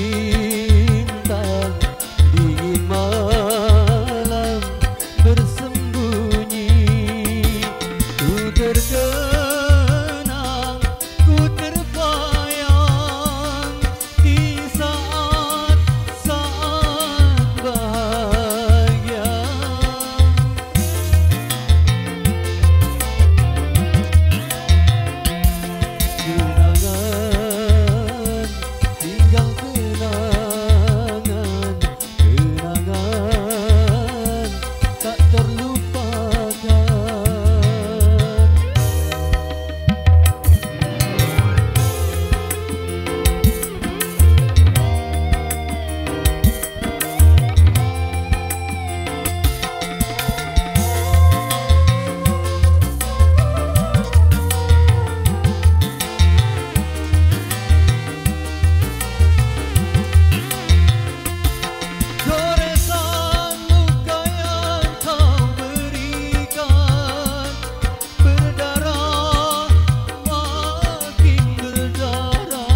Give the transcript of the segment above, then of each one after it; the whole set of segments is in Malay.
cinta dingin malam bersembunyi. Ku terkenang, ku terbayang di saat-saat bahagia. Kenangan, tinggal kenangan, kenangan tak terlupakan. Goresan luka yang kau berikan berdarah, makin berdarah.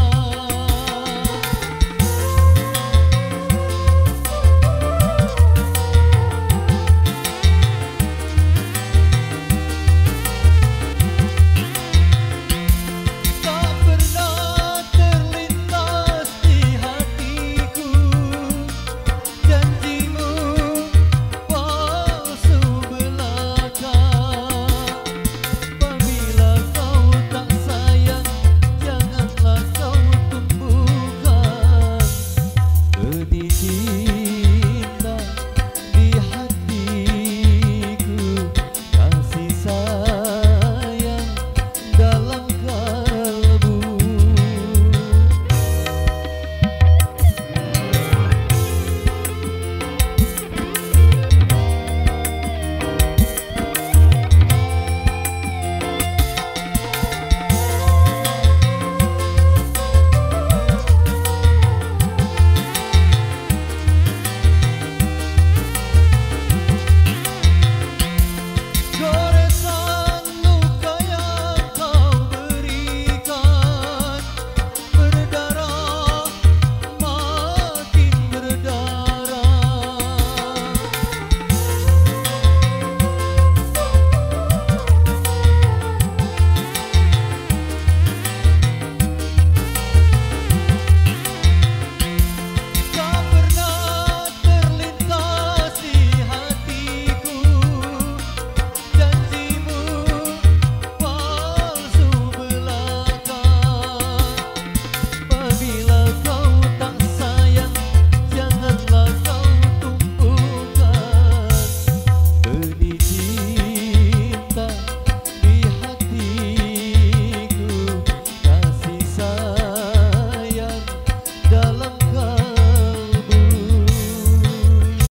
Tak pernah terlintas di hatiku janjimu palsu belaka. Apabila kau tak sayang, janganlah kau tumbuhkan benih cinta di hatiku. Kasih sayang dalam kalbu. Goresan luka yang kau berikan berdarah, makin berdarah. Tak pernah terlintas di hatiku janjimu palsu belaka. Apabila kau tak sayang, janganlah kau tumbuhkan benih cinta